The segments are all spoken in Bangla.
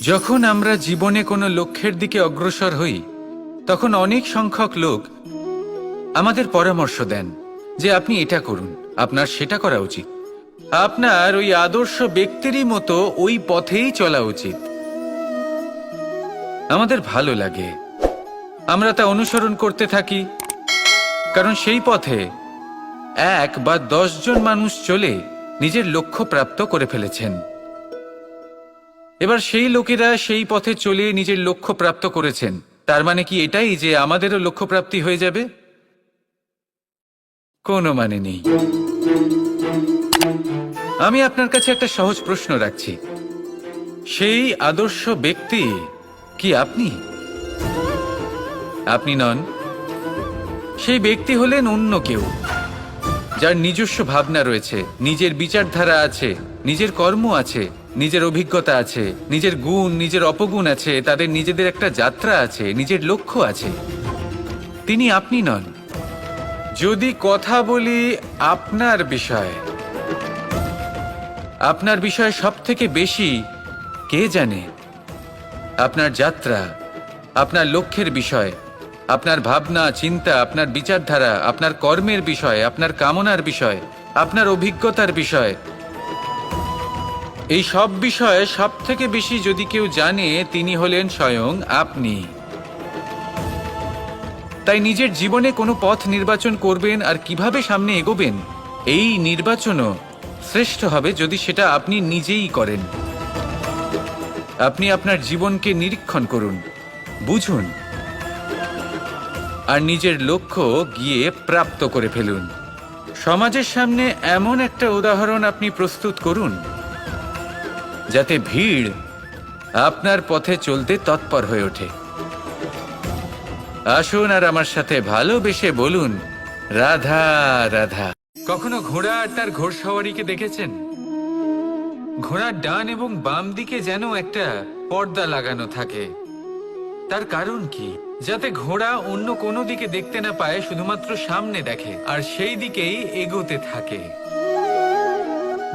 যখন আমরা জীবনে কোনো লক্ষ্যের দিকে অগ্রসর হই তখন অনেক সংখ্যক লোক আমাদের পরামর্শ দেন যে আপনি এটা করুন, আপনার সেটা করা উচিত, আপনার ওই আদর্শ ব্যক্তিরই মতো ওই পথেই চলা উচিত। আমাদের ভালো লাগে, আমরা তা অনুসরণ করতে থাকি, কারণ সেই পথে 1 বা 10 জন মানুষ চলে নিজের লক্ষ্য প্রাপ্ত করে ফেলেছেন। এবার সেই লোকেরা সেই পথে চলে নিজের লক্ষ্য প্রাপ্ত করেছেন, তার মানে কি এটাই যে আমাদেরও লক্ষ্য প্রাপ্তি হয়ে যাবে? কোনো মানে নেই। আমি আপনার কাছে একটা সহজ প্রশ্ন রাখছি, সেই আদর্শ ব্যক্তি কি আপনি? আপনি নন। সেই ব্যক্তি হলেন অন্য কেউ, যার নিজস্ব ভাবনা রয়েছে, নিজের বিচারধারা আছে, নিজের কর্ম আছে, নিজের অভিজ্ঞতা আছে, নিজের গুণ, নিজের অপগুণ আছে, তাদের নিজেদের একটা যাত্রা আছে, নিজের লক্ষ্য আছে। তিনি আপনি নন। যদি কথা বলি আপনার বিষয়ে, আপনার বিষয়ে সব থেকে বেশি কে জানে? আপনার যাত্রা, আপনার লক্ষ্যের বিষয়, আপনার ভাবনা চিন্তা, আপনার বিচারধারা, আপনার কর্মের বিষয়, আপনার কামনার বিষয়, আপনার অভিজ্ঞতার বিষয়, এই সব বিষয়ে সব থেকে বেশি যদি কেউ জানে, তিনি হলেন স্বয়ং আপনি। তাই নিজের জীবনে কোনো পথ নির্বাচন করবেন আর কিভাবে সামনে এগোবেন, এই নির্বাচনও শ্রেষ্ঠ হবে যদি সেটা আপনি নিজেই করেন। আপনি আপনার জীবনকে নিরীক্ষণ করুন, বুঝুন, আর নিজের লক্ষ্য গিয়ে প্রাপ্ত করে ফেলুন। সমাজের সামনে এমন একটা উদাহরণ আপনি প্রস্তুত করুন যাতে ভিড় আপনার পথে চলতে তৎপর হয়ে ওঠে। আসুন আর আমার সাথে ভালোবেসে বলুন, রাধা রাধা। কখনো ঘোড়া আর তার ঘোড়সওয়ারিকে দেখেছেন? ঘোড়ার ডান এবং বাম দিকে যেন একটা পর্দা লাগানো থাকে। তার কারণ কি? যাতে ঘোড়া অন্য কোনো দিকে দেখতে না পায়, শুধুমাত্র সামনে দেখে আর সেই দিকেই এগোতে থাকে।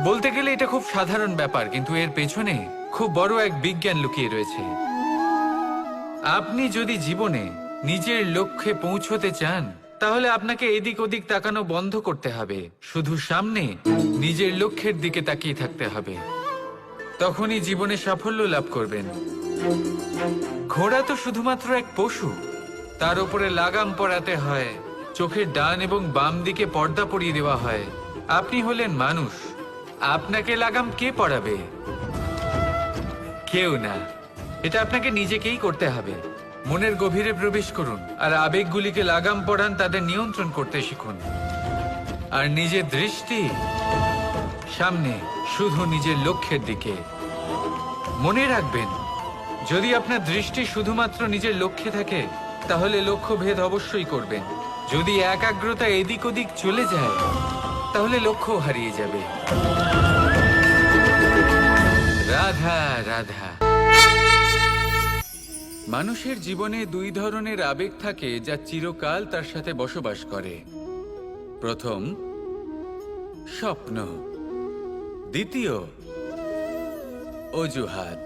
বলতে গেলে এটা খুব সাধারণ ব্যাপার, কিন্তু এর পেছনে খুব বড় এক বিজ্ঞান লুকিয়ে রয়েছে। আপনি যদি জীবনে নিজের লক্ষ্যে পৌঁছতে চান, তাহলে আপনাকে এদিক ওদিক তাকানো বন্ধ করতে হবে, শুধু সামনে নিজের লক্ষ্যের দিকে তাকিয়ে থাকতে হবে। তখনই জীবনে সাফল্য লাভ করবেন। ঘোড়া তো শুধুমাত্র এক পশু, তার উপরে লাগাম পরাতে হয়, চোখের ডান এবং বাম দিকে পর্দা পরিয়ে দেওয়া হয়। আপনি হলেন মানুষ, আপনাকে লাগাম কে পরাবে? কেউ না। এটা আপনাকে নিজেকেই করতে হবে। মনের গভীরে প্রবেশ করুন আর আবেগগুলিকে লাগাম পরান, তাদের নিয়ন্ত্রণ করতে শিখুন। আর নিজের দৃষ্টি সামনে, শুধু নিজের লক্ষ্যের দিকে। মনে রাখবেন, যদি আপনার দৃষ্টি শুধুমাত্র নিজের লক্ষ্যে থাকে, তাহলে লক্ষ্য ভেদ অবশ্যই করবেন। যদি একাগ্রতা এদিক ওদিক চলে যায়, তাহলে লক্ষ্য হারিয়ে যাবে। রাধা রাধা। মানুষের জীবনে 2 ধরনের আবেগ থাকে যা চিরকাল তার সাথে বসবাস করে। প্রথম, স্বপ্ন। দ্বিতীয়, অজুহাত।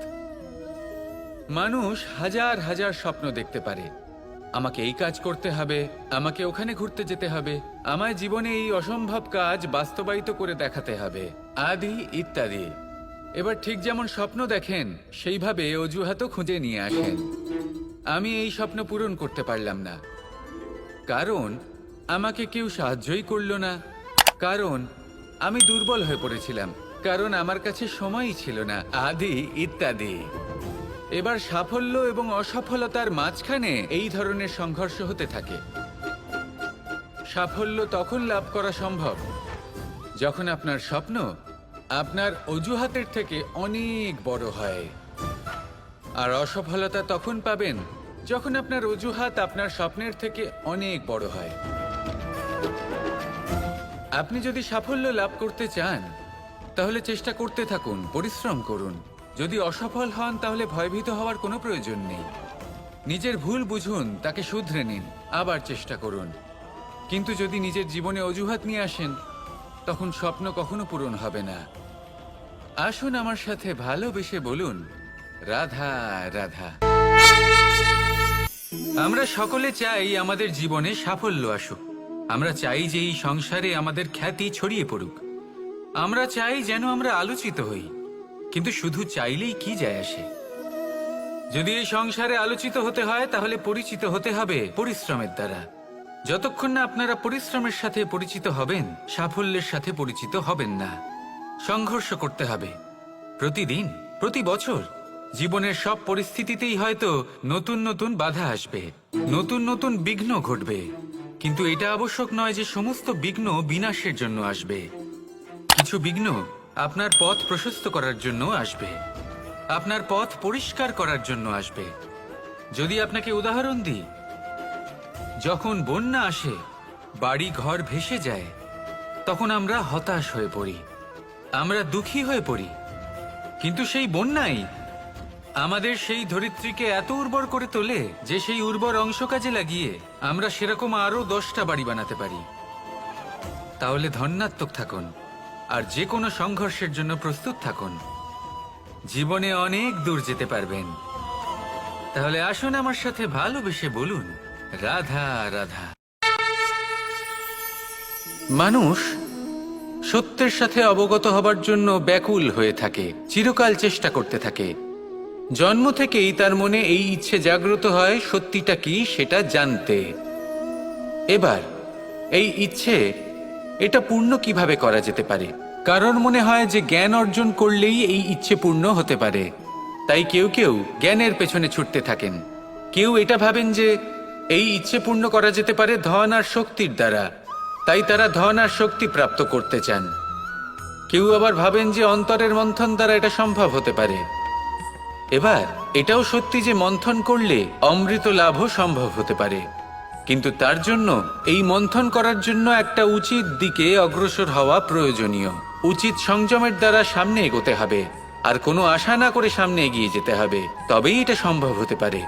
মানুষ হাজার হাজার স্বপ্ন দেখতে পারে। আমাকে এই কাজ করতে হবে, আমাকে ওখানে ঘুরতে যেতে হবে, আমায় জীবনে এই অসম্ভব কাজ বাস্তবায়িত করে দেখাতে হবে, আদি ইত্যাদি। এবার ঠিক যেমন স্বপ্ন দেখেন, সেইভাবে অজুহাতও খুঁজে নিয়ে আসেন। আমি এই স্বপ্ন পূরণ করতে পারলাম না, কারণ আমাকে কেউ সাহায্যই করল না, কারণ আমি দুর্বল হয়ে পড়েছিলাম, কারণ আমার কাছে সময়ই ছিল না, আদি ইত্যাদি। এবার সাফল্য এবং অসফলতার মাঝখানে এই ধরনের সংঘর্ষ হতে থাকে। সাফল্য তখন লাভ করা সম্ভব যখন আপনার স্বপ্ন আপনার অজুহাতের থেকে অনেক বড় হয়, আর অসফলতা তখন পাবেন যখন আপনার অজুহাত আপনার স্বপ্নের থেকে অনেক বড় হয়। আপনি যদি সাফল্য লাভ করতে চান, তাহলে চেষ্টা করতে থাকুন, পরিশ্রম করুন। যদি অসফল হন, তাহলে ভয়ভীত হওয়ার কোনো প্রয়োজন নেই। নিজের ভুল বুঝুন, তাকে শুধরে নিন, আবার চেষ্টা করুন। কিন্তু যদি নিজের জীবনে অজুহাত নিয়ে আসেন, তখন স্বপ্ন কখনো পূরণ হবে না। আসুন আমার সাথে ভালোবেসে বলুন, রাধা রাধা। আমরা সকলে চাই আমাদের জীবনে সাফল্য আসুক। আমরা চাই যে এই সংসারে আমাদের খ্যাতি ছড়িয়ে পড়ুক। আমরা চাই যেন আমরা আলোচিত হই। কিন্তু শুধু চাইলেই কি যায় আসে? যদি এই সংসারে আলোচিত হতে হয় তাহলে পরিচিত হতে হবে পরিশ্রমের দ্বারা। যতক্ষণ না আপনারা পরিশ্রমের সাথে পরিচিত হবেন, সাফল্যের সাথে পরিচিত হবেন না। সংঘর্ষ করতে হবে প্রতিদিন, প্রতি বছর। জীবনের সব পরিস্থিতিতেই হয়তো নতুন নতুন বাধা আসবে, নতুন নতুন বিঘ্ন ঘটবে। কিন্তু এটা আবশ্যক নয় যে সমস্ত বিঘ্ন বিনাশের জন্য আসবে। কিছু বিঘ্ন আপনার পথ প্রশস্ত করার জন্য আসবে, আপনার পথ পরিষ্কার করার জন্য আসবে। যদি আপনাকে উদাহরণ দিই, যখন বন্যা আসে, বাড়ি ঘর ভেসে যায়, তখন আমরা হতাশ হয়ে পড়ি, আমরা দুঃখী হয়ে পড়ি। কিন্তু সেই বন্যাই আমাদের সেই ধরিত্রীকে এত উর্বর করে তোলে যে সেই উর্বর অংশ কাজে লাগিয়ে আমরা সেরকম আরো 10টা বাড়ি বানাতে পারি। তাহলে ধন্যাত্মক থাকুন আর যে কোনো সংঘর্ষের জন্য প্রস্তুত থাকুন। জীবনে অনেক দূর যেতে পারবেন। তাহলে আসুন আমার সাথে ভালোবেসে বলুন, রাধা রাধা। মানুষ সত্যের সাথে অবগত হবার জন্য ব্যাকুল হয়ে থাকে, চিরকাল চেষ্টা করতে থাকে। জন্ম থেকেই তার মনে এই ইচ্ছে জাগ্রত হয় সত্যিটা কি সেটা জানতে। এবার এই ইচ্ছে এটা পূর্ণ কিভাবে করা যেতে পারে? কারোর মনে হয় যে জ্ঞান অর্জন করলেই এই ইচ্ছে পূর্ণ হতে পারে, তাই কেউ কেউ জ্ঞানের পেছনে ছুটতে থাকেন। কেউ এটা ভাবেন যে এই ইচ্ছে পূর্ণ করা যেতে পারে ধন আর শক্তির দ্বারা, তাই তারা ধন আর শক্তি প্রাপ্ত করতে চান। কেউ আবার ভাবেন যে অন্তরের মন্থন দ্বারা এটা সম্ভব হতে পারে। এবার এটাও সত্যি যে মন্থন করলে অমৃত লাভও সম্ভব হতে পারে, কিন্তু তার জন্য এই মন্থন করার জন্য একটা উচিত দিকে অগ্রসর হওয়া প্রয়োজনীয়। উচিত সংযমের দ্বারা সামনে এগোতে হবে, আর কোনো আশা না করে সামনে এগিয়ে যেতে হবে, তবেই এটা সম্ভব হতে পারে।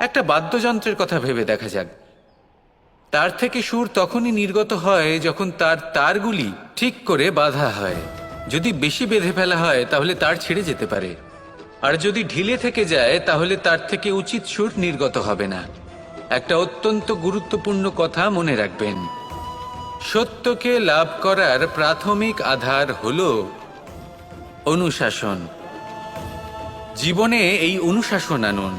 একটা বাদ্যযন্ত্রের কথা ভেবে দেখা যাক। তার থেকে সুর তখনই নির্গত হয় যখন তার তারগুলি ঠিক করে বাঁধা হয়। যদি বেশি বেঁধে ফেলা হয় তাহলে তার ছিঁড়ে যেতে পারে, আর যদি ঢিলে থেকে যায় তাহলে তার থেকে উচিত সুর নির্গত হবে না। একটা অত্যন্ত গুরুত্বপূর্ণ কথা মনে রাখবেন, সত্যকে লাভ করার প্রাথমিক আধার হল অনুশাসন। জীবনে এই অনুশাসন আনুন,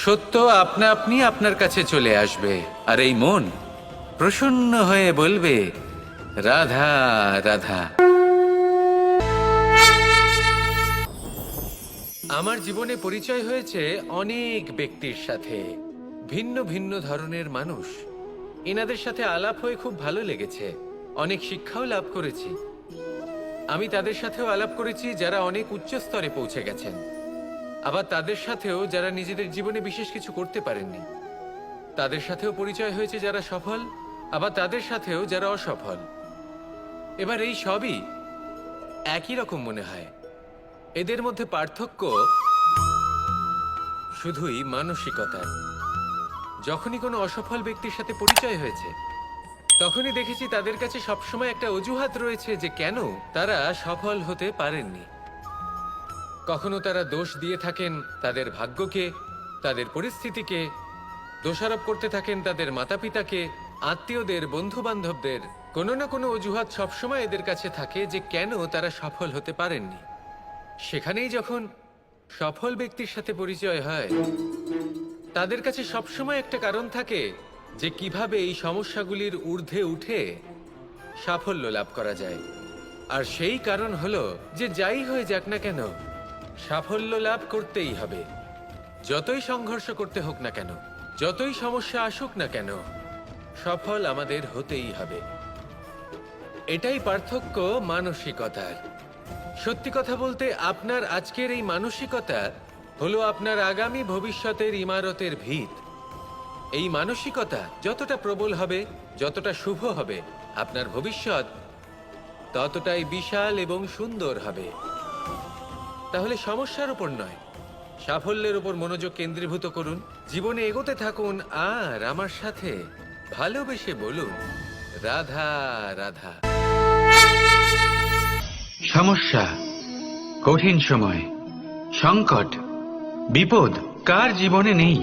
সত্য আপনা আপনি আপনার কাছে চলে আসবে, আর এই মন প্রসন্ন হয়ে বলবে, রাধা রাধা। আমার জীবনে পরিচয় হয়েছে অনেক ব্যক্তির সাথে, ভিন্ন ভিন্ন ধরনের মানুষ। এনাদের সাথে আলাপ হয়ে খুব ভালো লেগেছে, অনেক শিক্ষাও লাভ করেছি। আমি তাদের সাথেও আলাপ করেছি যারা অনেক উচ্চ স্তরে পৌঁছে গেছেন, আবার তাদের সাথেও যারা নিজেদের জীবনে বিশেষ কিছু করতে পারেননি। তাদের সাথেও পরিচয় হয়েছে যারা সফল, আবার তাদের সাথেও যারা অসফল। এবার এই সবই একই রকম মনে হয়। এদের মধ্যে পার্থক্য শুধুই মানসিকতার। যখনই কোনো অসফল ব্যক্তির সাথে পরিচয় হয়েছে, তখনই দেখেছি তাদের কাছে সবসময় একটা অজুহাত রয়েছে যে কেন তারা সফল হতে পারেননি। কখনো তারা দোষ দিয়ে থাকেন তাদের ভাগ্যকে, তাদের পরিস্থিতিকে, দোষারোপ করতে থাকেন তাদের মাতা পিতাকে, আত্মীয়দের, বন্ধু বান্ধবদের। কোনো না কোনো অজুহাত সবসময় এদের কাছে থাকে যে কেন তারা সফল হতে পারেননি। সেখানেই যখন সফল ব্যক্তির সাথে পরিচয় হয়, তাদের কাছে সবসময় একটা কারণ থাকে যে কিভাবে এই সমস্যাগুলির ঊর্ধ্বে উঠে সাফল্য লাভ করা যায়। আর সেই কারণ হলো যে যাই হয়ে যাক না কেন, সাফল্য লাভ করতেই হবে। যতই সংঘর্ষ করতে হোক না কেন, যতই সমস্যা আসুক না কেন, সফল আমাদের হতেই হবে। এটাই পার্থক্য মানসিকতার। সত্যি কথা বলতে, আপনার আজকের এই মানসিকতা হলো আপনার আগামী ভবিষ্যতের ইমারতের ভিত। এই মানসিকতা যতটা প্রবল হবে, যতটা শুভ হবে, আপনার ভবিষ্যৎ ততটাই বিশাল এবং সুন্দর হবে। তাহলে সমস্যার উপর নয়, সাফল্যের উপর মনোযোগ কেন্দ্রীভূত করুন, জীবনে এগোতে থাকুন, আর আমার সাথে ভালোবেসে বলুন, রাধা রাধা। সমস্যা, কঠিন সময়, সংকট, বিপদ কার জীবনে নেই?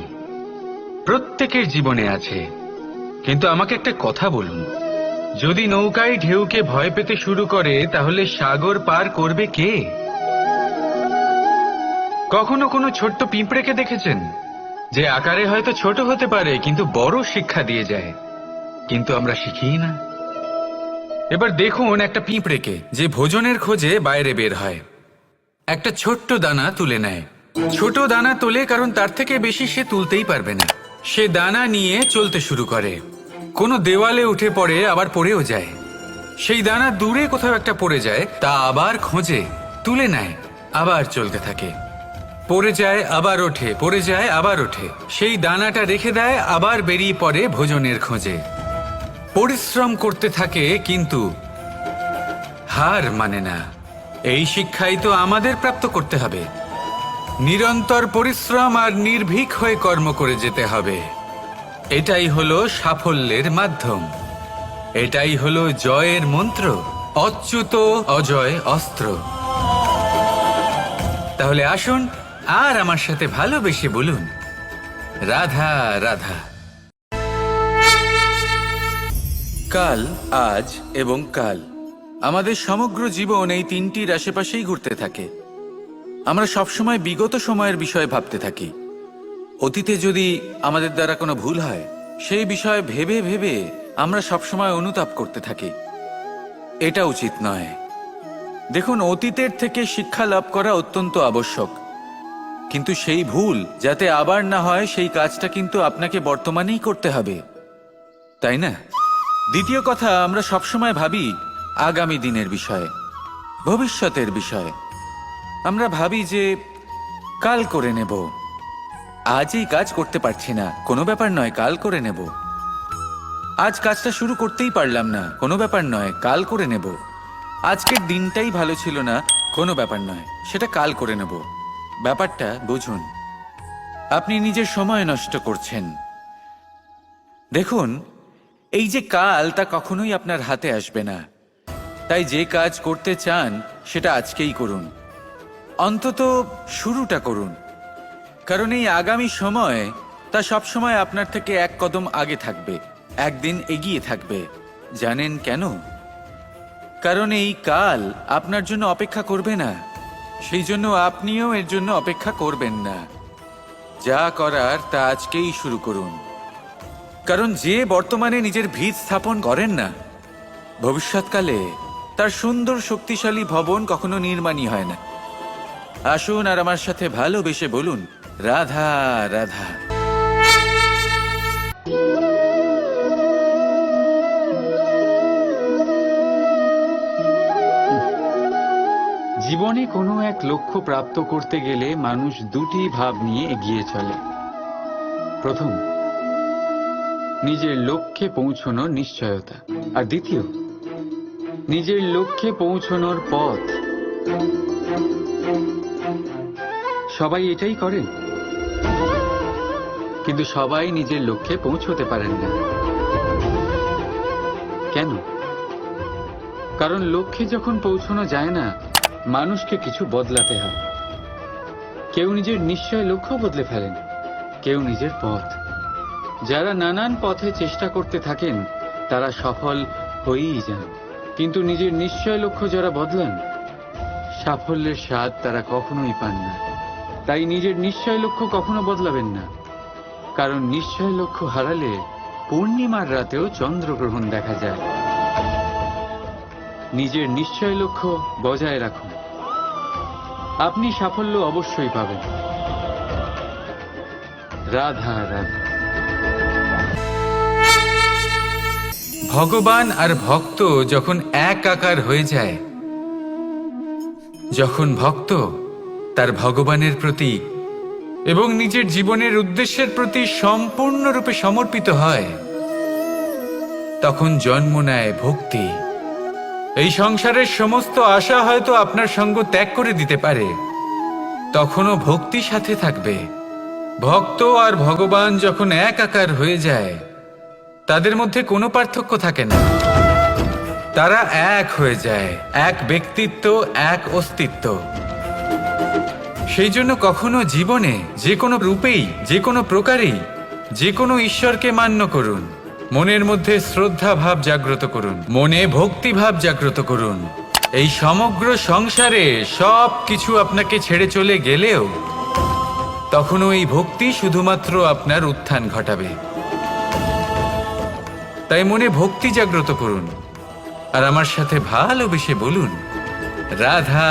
প্রত্যেকের জীবনে আছে। কিন্তু আমাকে একটা কথা বলুন, যদি নৌকায় ঢেউকে ভয় পেতে শুরু করে তাহলে সাগর পার করবে কে? কখনো কোনো ছোট্ট পিঁপড়েকে দেখেছেন, যে আকারে হয়তো ছোট হতে পারে কিন্তু বড় শিক্ষা দিয়ে যায়? কিন্তু আমরা শিখি না। এবার দেখুন একটা পিঁপড়েকে, যে ভোজনের খোঁজে বাইরে বের হয়, একটা ছোট্ট দানা তুলে নেয়। ছোট দানা তোলে কারণ তার থেকে বেশি সে তুলতেই পারবে না। সে দানা নিয়ে চলতে শুরু করে, কোনো দেওয়ালে উঠে পড়ে, আবার পড়েও যায়। সেই দানা দূরে কোথাও একটা পড়ে যায়, তা আবার খোঁজে, তুলে নেয়, আবার চলতে থাকে। পড়ে যায় আবার ওঠে, পড়ে যায় আবার ওঠে। সেই দানাটা রেখে দেয়, আবার বেরিয়ে পড়ে ভোজনের খোঁজে। পরিশ্রম করতে থাকে কিন্তু হার মানে না। এই শিক্ষাই তো আমাদের প্রাপ্ত করতে হবে। নিরন্তর পরিশ্রম আর নির্ভীক হয়ে কর্ম করে যেতে হবে। এটাই হলো সাফল্যের মাধ্যম, এটাই হলো জয়ের মন্ত্র, অচ্যুত অজয় অস্ত্র। তাহলে আসুন আর আমার সাথে ভালোবেসে বলুন, রাধা রাধা। কাল, আজ এবং কাল, আমাদের সমগ্র জীবন এই তিনটির আশেপাশেই ঘুরতে থাকে। আমরা সবসময় বিগত সময়ের বিষয়ে ভাবতে থাকি। অতীতে যদি আমাদের দ্বারা কোনো ভুল হয়, সেই বিষয়ে ভেবে ভেবে আমরা সবসময় অনুতাপ করতে থাকি। এটা উচিত নয়। দেখুন, অতীতের থেকে শিক্ষা লাভ করা অত্যন্ত আবশ্যক, কিন্তু সেই ভুল যাতে আবার না হয় সেই কাজটা কিন্তু আপনাকে বর্তমানেই করতে হবে, তাই না? দ্বিতীয় কথা, আমরা সবসময় ভাবি আগামী দিনের বিষয়ে, ভবিষ্যতের বিষয়ে। আমরা ভাবি যে কাল করে নেব, আজ এই কাজ করতে পারছি না, কোনো ব্যাপার নয়, কাল করে নেব। আজ কাজটা শুরু করতেই পারলাম না, কোনো ব্যাপার নয়, কাল করে নেব। আজকের দিনটাই ভালো ছিল না, কোনো ব্যাপার নয়, সেটা কাল করে নেব। ব্যাপারটা বুঝুন, আপনি নিজের সময় নষ্ট করছেন। দেখুন, এই যে কাল, তা কখনোই আপনার হাতে আসবে না। তাই যে কাজ করতে চান সেটা আজকেই করুন, অন্তত শুরুটা করুন। কারণ এই আগামী সময়, তা সবসময় আপনার থেকে এক কদম আগে থাকবে, একদিন এগিয়ে থাকবে। জানেন কেন? কারণ এই কাল আপনার জন্য অপেক্ষা করবে না, সেই জন্য আপনিও এর জন্য অপেক্ষা করবেন না। যা করার তা আজকেই শুরু করুন। কারণ যে বর্তমানে নিজের ভিত স্থাপন করেন না, ভবিষ্যৎকালে তার সুন্দর শক্তিশালী ভবন কখনো নির্মাণই হয় না। আসুন আর আমার সাথে ভালোবেসে বলুন, রাধা রাধা। জীবনে কোনো এক লক্ষ্য প্রাপ্ত করতে গেলে মানুষ দুটি ভাব নিয়ে এগিয়ে চলে। প্রথম, নিজের লক্ষ্যে পৌঁছানোর নিশ্চয়তা, আর দ্বিতীয়, নিজের লক্ষ্যে পৌঁছানোর পথ। সবাই এটাই করেন, কিন্তু সবাই নিজের লক্ষ্যে পৌঁছতে পারেন না। কেন? কারণ লক্ষ্যে যখন পৌঁছানো যায় না, মানুষকে কিছু বদলাতে হয়। কেউ নিজের নিশ্চয় লক্ষ্য বদলে ফেলেন, কেউ নিজের পথ। যারা নানান পথে চেষ্টা করতে থাকেন তারা সফল হয়েই যান, কিন্তু নিজের নিশ্চয় লক্ষ্য যারা বদলান, সাফল্যের স্বাদ তারা কখনোই পান না। তাই নিজের নিশ্চয় লক্ষ্য কখনো বদলাবেন না, কারণ নিশ্চয় লক্ষ্য হারালে পূর্ণিমার রাতেও চন্দ্রগ্রহণ দেখা যায়। নিজের নিশ্চয় লক্ষ্য বজায় রাখুন, আপনি সাফল্য অবশ্যই পাবেন। রাধা রাধা। ভগবান আর ভক্ত যখন একাকার হয়ে যায়, যখন ভক্ত তার ভগবানের প্রতি এবং নিজের জীবনের উদ্দেশ্যের প্রতি সম্পূর্ণরূপে সমর্পিত হয়, তখন জন্ম নেয় ভক্তি। এই সংসারের সমস্ত আশা হয়তো আপনার সঙ্গ ত্যাগ করে দিতে পারে, তখনও ভক্তি সাথে থাকবে। ভক্ত আর ভগবান যখন একাকার হয়ে যায়, তাদের মধ্যে কোনো পার্থক্য থাকে না। তারা এক হয়ে যায়, এক ব্যক্তিত্ব, এক অস্তিত্ব। সেই জন্য কখনো জীবনে যে কোনো রূপেই, যে কোনো প্রকারেই, যে কোনো ঈশ্বরকে মান্য করুন। মনের মধ্যে শ্রদ্ধা ভাব জাগ্রত করুন, মনে ভক্তি ভাব জাগ্রত করুন। এই সমগ্র সংসারে সব কিছু আপনাকে ছেড়ে চলে গেলেও তখনও এই ভক্তি শুধুমাত্র আপনার উত্থান ঘটাবে। তাই মনে ভক্তি জাগ্রত করুন আর আমার সাথে ভালোবেসে বলুন, রাধা।